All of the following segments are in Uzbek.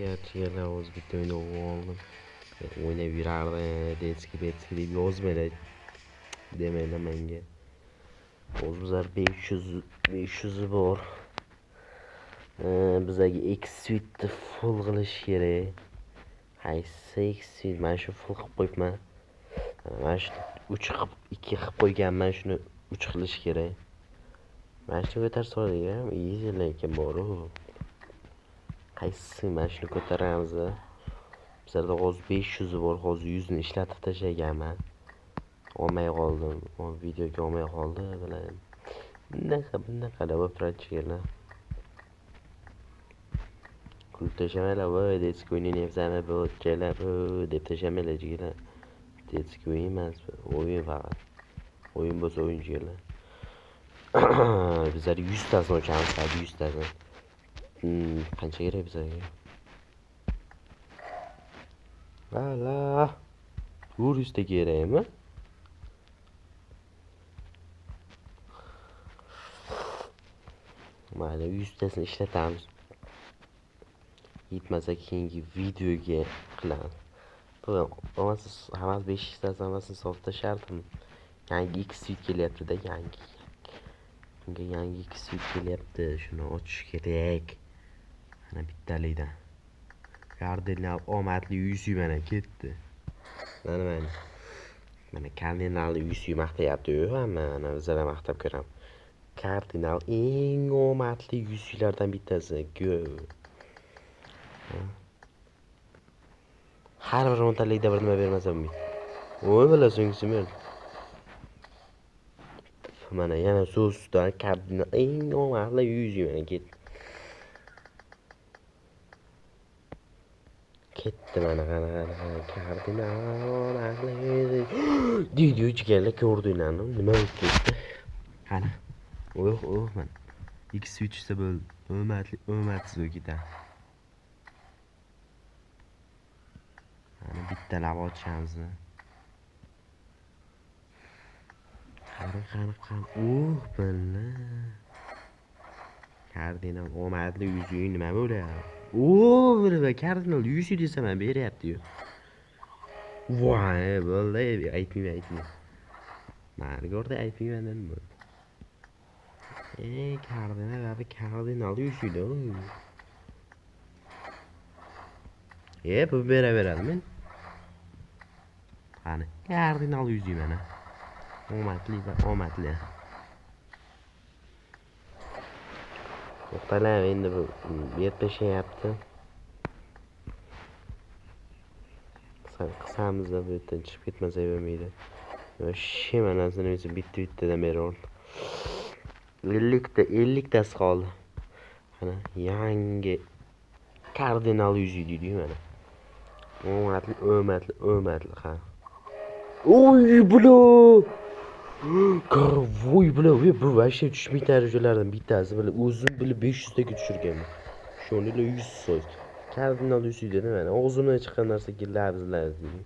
gerçi o'z bitta o'yin oldim. O'ynab yurardi, detski deb yozmanglar demanglar menga. O'zimizlar 500 bor. Bizlarga X-Suite full qilish kerak. Qaysi X-Suite? Mana shu full qilib qo'yibman. Mana shu 3 qilib 2 qilib qo'yganman, shuni 3 qilish kerak. Mana shuni ko'tarsa bo'ladi-ku, easy lekin bor-ku. Qaysi mana shuni ko'taramiz. Bizlarda hozir 500 bor, hozir 100 ni ishlatib tashlaganman. Olmay qoldim. O videoga olmay qoldi, bilan. Bunaqa deb o'tiradilar. Kulib tashamanglar, voy, detski o'ynayapsanmi bu kelar, deb tashamanglar jigilar. Detski o'yin emas, o'yin faqat. O'yin bo'lsa o'yinchilar. Bizlar 100 tasini ochamiz, 100 tasini. Qancha kerak bizlarga? Vala. 100 ta kerakmi? Mayli, 100 tasini ishlatamiz. Yetmasa keyingi videoga qilamiz. Bo'lmasa hammasi 5 tasini hammasini solib tashardim. Yangi X-Suite kelyapti-da, yangi. Bunga yangi X-Suite kelyapti, shuni ochish kerak. Mana bittalikdan. Kardinal omadli 100 mana ketdi. Mana kardinal 100 maqtayapti-yu, hamma mana bizlar maqtab ko'ramiz. Kardinal eng omadli 100lardan bittasi. Har bir o'ntalikda bir nima bermasa bo'lmaydi. Voy bola so'ngsimir. Mana yana so'zdan kardinal eng omadli 100 mana ketdi. Ketdi mana qana kardinal omadli 100. Video chiqarlar ko'rdinglarmi? Nima bo'lib ketdi? Qani. Mana. X-Suite esa bo'ldi. Omadsiz ketadi. Mana bitta lab ochamiz. Qani. Billa. Kardinal omadli 100 nima bo'ladi? Billa kardinal 100 desam ham beryapti-yu. Voy, bo'ldi, aytmayman. Margorda aytmayman bu. Kardinal 100 da. Bu beraveradimi? Qani, kardinal 100 mana. Omadli. To'xtalar, endi bu yetmashyapti. Qisamiz da bu yerdan chiqib ketmasa bo'lmaydi. Yo'sh, manasini o'zi bitta-bittadan beraverdi. 50 tasi qoldi. Mana yangi kardinal 100 deydi mana. Omadli ha. Oy, bulo. Voy bulo, bu vashta tushmay darajalardan bittasi. O'zim 500 taga tushirganman. Shuni 100 so'z. Kardinal 100 dedi mana. O'zimdan chiqqan narsa kelabizlar deydi.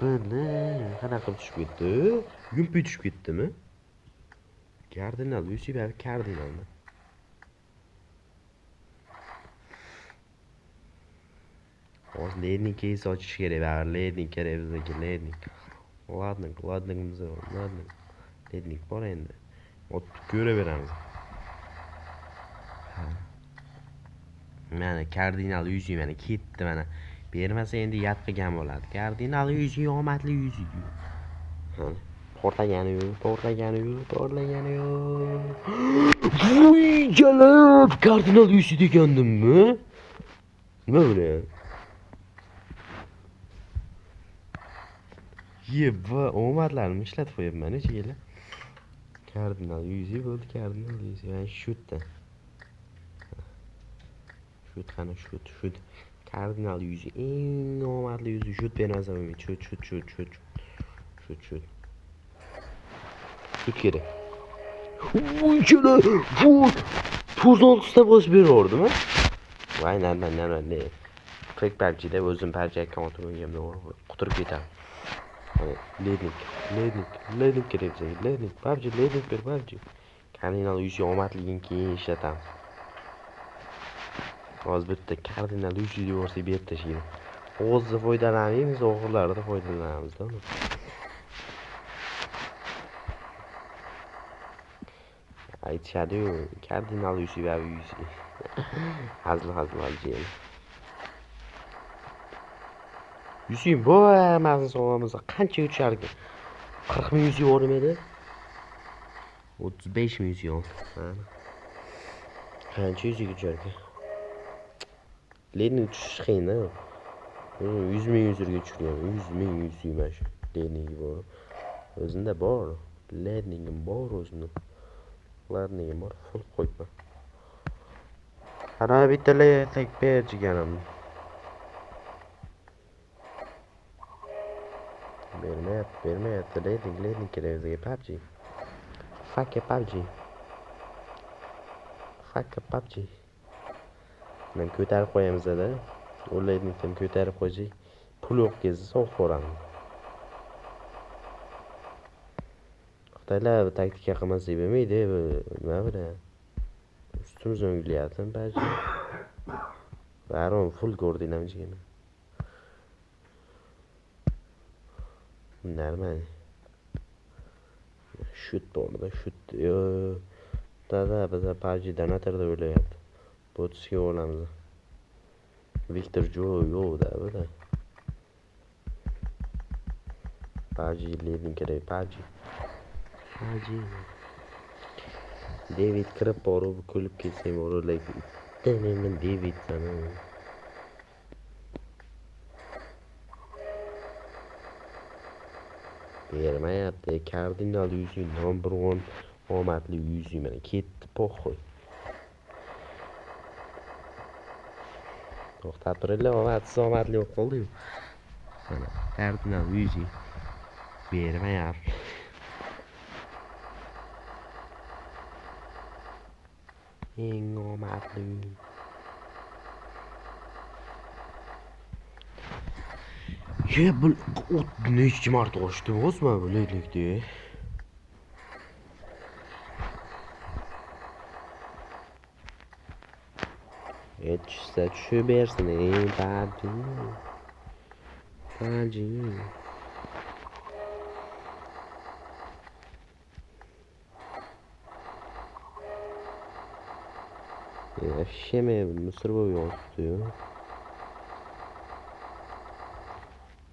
Buni qanaqa qilib tushib ketdi? Yumpi tushib ketdimi? Kardinal 100 va kardinalmi? Hozir lednik ochish kerak, baribir lednik kerak bizga, lednik. Ladnikimiz bor, ladnik. Lednik bor endi. Otib ko'raveramiz. Mana kardinal 100 mana ketdi mana. Bermasa endi yat qilgan bo'ladi. Kardinal 100 omadli 100. Portlagani yo'q. Voy, jalab, kardinal 100 degandimmi? Nima bo'lyapti? Va omadlarni ishlatib qo'yapman, ichiga. Kardinal 100 bo'ldi, kardinal 100. Yani şutda. Şut. Kardinal 100 eng omadli 100 şut bermasa bo'lmaydi. Şut. Şut kerak. Voy, chala. Voy. 9 ta bosib berordimi? Voy, narman. Tek parchada o'zim parcha akkauntim o'yimda quturib ketadi. Lednik kerak bizga. Lednik ber. Kardinal 100 omadligin keyin ishlatamiz. hozir bitta kardinal 300 yuborsak berib tashlaydi. O'zida foydalanamiz, o'g'irlarda foydalanamizda uni. Aytishadi-yu, kardinal 300 va 100. Hazil. Yusuf bu hammasini sog'amiz qancha ucharkan? 40 ming yuz yubormaydi. 35 ming yuz. Qancha yuziga ucharkan? Lenin uchish qiyin-a. 100 ming yuzga uchirgan. 100 ming yuz emas. Lenin bor. O'zinda bor. Lenin bor o'zini. Lenin bor. Full qo'yma. Ana bittalar tek berjiganim. Bermayapti. Lenin kerak bizga PUBG. Fuck PUBG. Men ko'tarib qo'yamiz-da. O'layni ham ko'tarib qo'ysak, pul yo'q kezda sog' ko'ramiz. Xitoylar taktika qilmasa bo'lmaydi, nima bilan? Ustimizdan o'ylayapti ba'zi. Baron full ko'rdinamizga. Normal. Shoot borda, shoot. Yo. Biz PUBG donatorda o'ylayapti. Botga olamiz. Victor Joe yo'da buda. PUBG leading kerak PUBG. David kirib borib kulib ketsam o'rlaydi. Men David sana. Bermayapti. Kardinal 100 number 1 omadli 100 mana ketdi poxoy. To'xtab turinglar, omadli bo'lib qoldi-yu. Mana kardinal 100 bermayapti. Eng omadli. Bu necha marta ochdi o'zmi bilaylikda. Etsa tushib bersin, PUBG. Вообще мусор bo'lib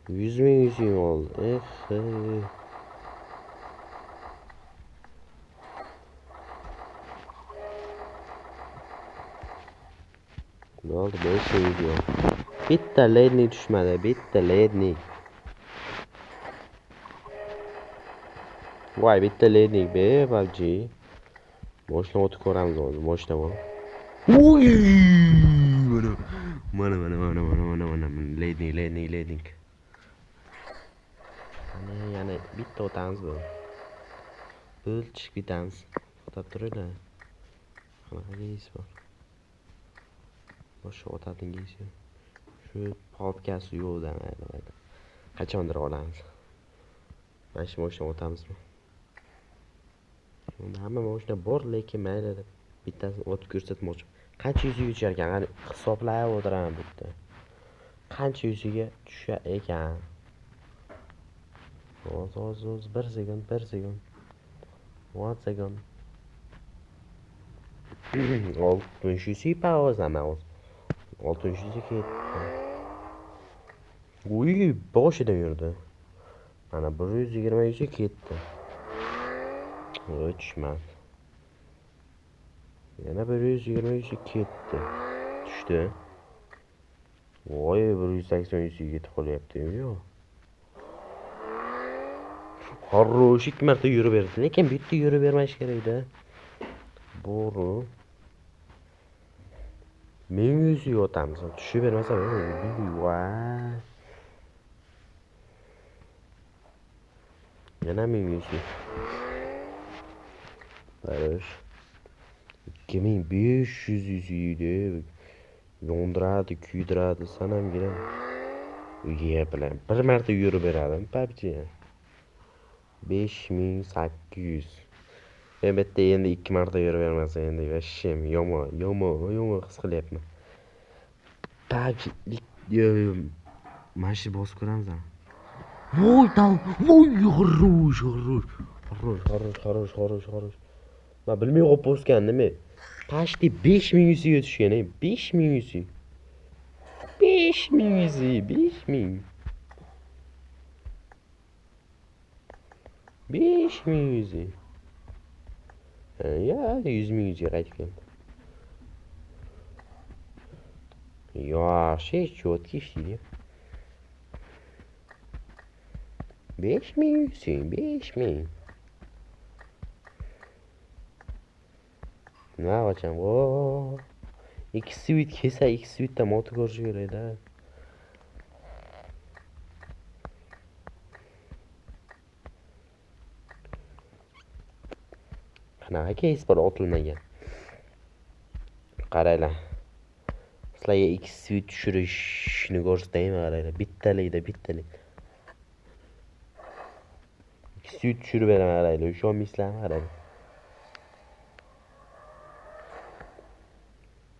100 ming oldi. Ne oldu? 5 ming diyor. Bitta ledni tushmadi, bitta ledni. Voy, bitta ledni be, PUBG. Moshina o'tib ko'ramiz hozir, moshina bor. Uy! Mana. Ledning. Yana bitta o'tamiz bu. O'lchib ketamiz. To'xtab turinglar. Qanaqa deysiz bor? Boshqa o'tadingiz. Shu podcast yo'qdan mayli. Qachondir olamiz. Mana shu moshina o'tamizmi? Unda hamma moshina bor, lekin mayli deb bittasini o'tib ko'rsatmoqchi. Qancha yuziga tusharkan? Qani hisoblab o'tiraman bu yerda. Qancha yuziga tushar ekan? O'z 1 sekund. 1 sekund. 600 pauzama. 600 ketdi. Uy, boshidan yurdi. Mana 120 ketdi. O'chmadi. Yana 120 ketdi. Tushdi. Voy, 180 ketib qolyapti-yu. Хороший 2 marta yurib berdi, lekin bitta yurib bermash kerak-da. Bo'ri. 1100 yotamiz. Tushib bermasa, voy. Yana 1100. Barış. 2500 yuziydi. Yondiradi, kuydiradi, sanamgina. Uyiga bilan bir marta yurib beradim, PUBG. 5800. Albatta endi 2 marta yurib bermasa endi vashim yomon his qilyapman. PUBG mana shu bosib ko'ramiz ha. Voy dal, voy xorosh, xorosh. Xorosh. Men bilmay qolib bosgandim. Почти 5000 yuziga tushgan, 5000 yuzi. 5000 yuzi, 5000. 5000 yuzi. Ya, 100.000 yuziga qaytib keldi. Yaxshi, четкий ishlaydi. 5000 yuzi, 5000. Nima qilsam? Vo. 2 svit kelsa, 2 svitda moto ko'rish kerak-da. Qanaqa keys bor otilmagan. Qaranglar. Sizlarga 2 svit tushirishni ko'rsataymi, qaranglar. Bittalikda. 2 svit tushirib beraman, qaranglar. Ishonmaysizlarmi, qaranglar.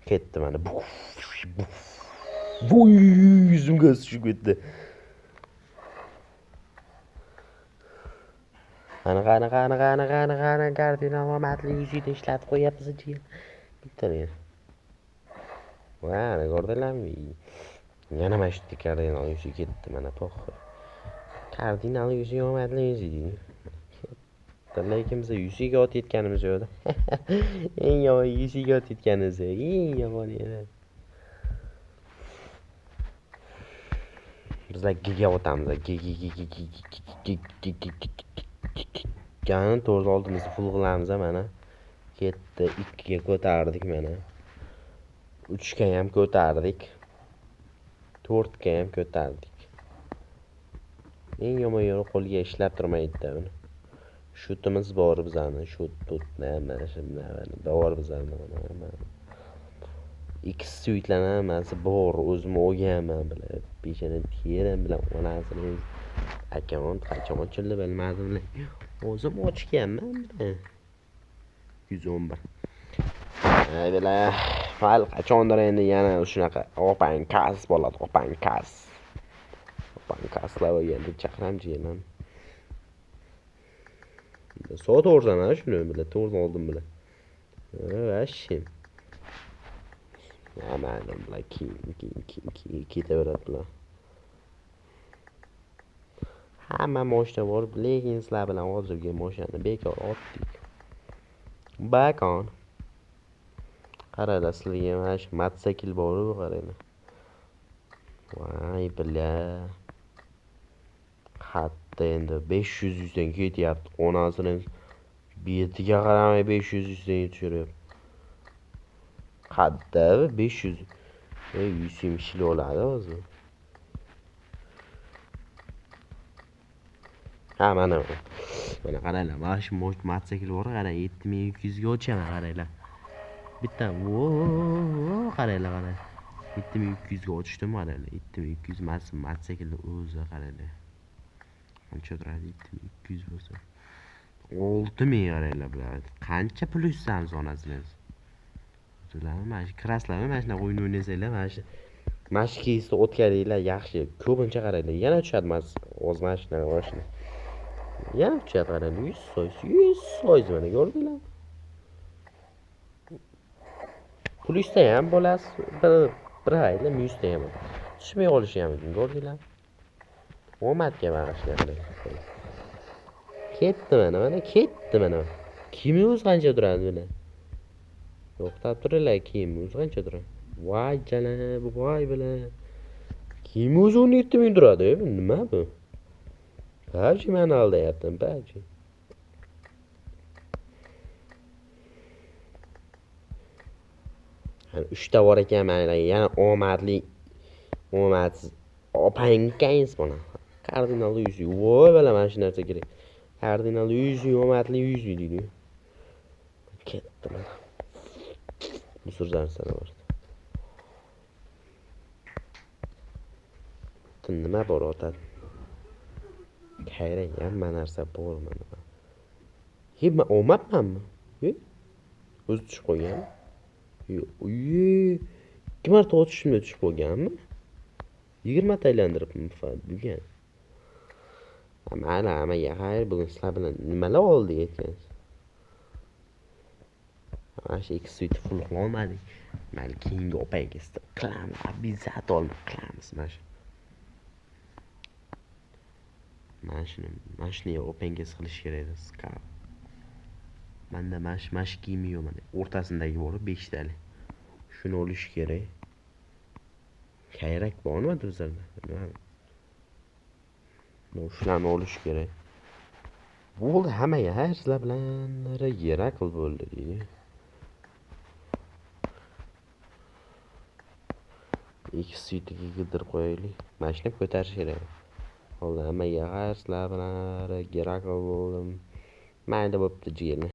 Ketdi mana. Voy, yuzimga tushib ketdi. Qani, kardinal omadli yuzida ishlatib qo'yapmiz jiyan. Bittalik. Mana ko'rdinglarmi? Yana mana shu kardinal yuzi ketdi mana po'xi. Kardinal yuzi omadli yuzi. Lekin biz yuziga ot yetganimiz yo'qda. Eng yomon yuziga ot yetganimiz. Eng yomon edi. Bizlar giga otamiz. Gani 4 oldimizni full qilamiz mana. Ketdi 2 ga ko'tardik mana. 3 ga ham ko'tardik. 4 ga ham ko'tardik. Eng yomon yo'li qo'lga ishlab turmaydi-da uni. Şutimiz bor bizani, şut mana shunday bor bizani mana. Ikki svitlarni hammasi bor, o'zim olganman bilan. Beshani terim bilan onasini akkaunt qachon ochildi bilmadim. O'zim ochganman bilan. 111. Aybilar, fayl qachondir endi yana shunaqa opankas bo'ladi, opankas. Opankaslar endi chaqramchiman. Soat o'rzaman shuni bilan, to'rt oldim bilan. Vashim. Amalim bilan ketaveradilar. Hamma mashina bor, lekin sizlar bilan hozirgi mashinani bekor otdik. Back on. Qaranglar, sizlarga mana shu mototsikl bor-ku, qaranglar. Voy bila. Hatta endi 500 dan ketyapti. Onasining betiga qaramay 500 dan tushiryapti. Hatta 500. 100 kilo oladi o'zi. Ha mana qaranglar, mana shu mototsikl bor, qarang 7200 ga ochaman, qaranglar. Bitta qaranglar. 7200 ga ochdim, qaranglar. 7200 mototsikl o'zi, qaranglar. Qancha turadi 7200 bo'lsa? 6000 qaranglar bular. Qancha plyusdan sonasizlar? Sizlarmi mana shu kraslarmi mana shunaqa o'yin o'ynasanglar, mana shu keysda o'tganinglar yaxshi. Ko'pincha qaranglar, yana tushadi o'z mashinaga mashina. Yana tushadi, qaranglar, 100% mana ko'rdinglarmi? Plyusda ham bo'lasiz, bir hayla minusda ham. Tushmay qolishi ham mumkin, ko'rdinglarmi? Omadga bag'ishlandi. Ketdi mana. Kim o'zi qancha turadi bular? To'xtab turinglar, kim o'zi qancha turadi? Voy janab, voy bilan. Kim o'zi 17000 turadi, nima bu? Hajji meni aldayaptim, hajji. Hani 3 ta bor ekan mana, yana omadsiz opankangiz buni. Kardinal 100. Voy bala mana shu narsa kerak. Kardinal 100, omadli 100 deydi. Ketdi mana. Musurzan sana bor. Nima bor otadi? Kerak hamma narsa bor mana. Hima omadmanmi? O'zi tushib qo'ygan. 2 marta o'tishimda tushib qolganmi? 20 ta aylantiribman bugun. Mayli, hammaga xayr. Bugun sizlar bilan nimalar oldik ekan? Mana shu 2 suyt full qilolmadik. Mayli, keyingi opangizda qilamiz. Обязательно qilamiz mana shu. Mana shuni opangiz qilish kerak edi. Menda mana shu kiyim yo'q mana. O'rtasindagi bor 5 talik. Shuni olish kerak. Kerak bormi o'zlarda? Shularni olish kerak. Bo'ldi, hammaga xayr. Sizlar bilan Gerakl bo'ldi deydi. 2 suytiga kidirib qo'yaylik. Mashinani ko'tarish kerak. Bo'ldi, hammaga xayr. Sizlar bilan Gerakl bo'ldim. Mayli bo'pti, jiyanim.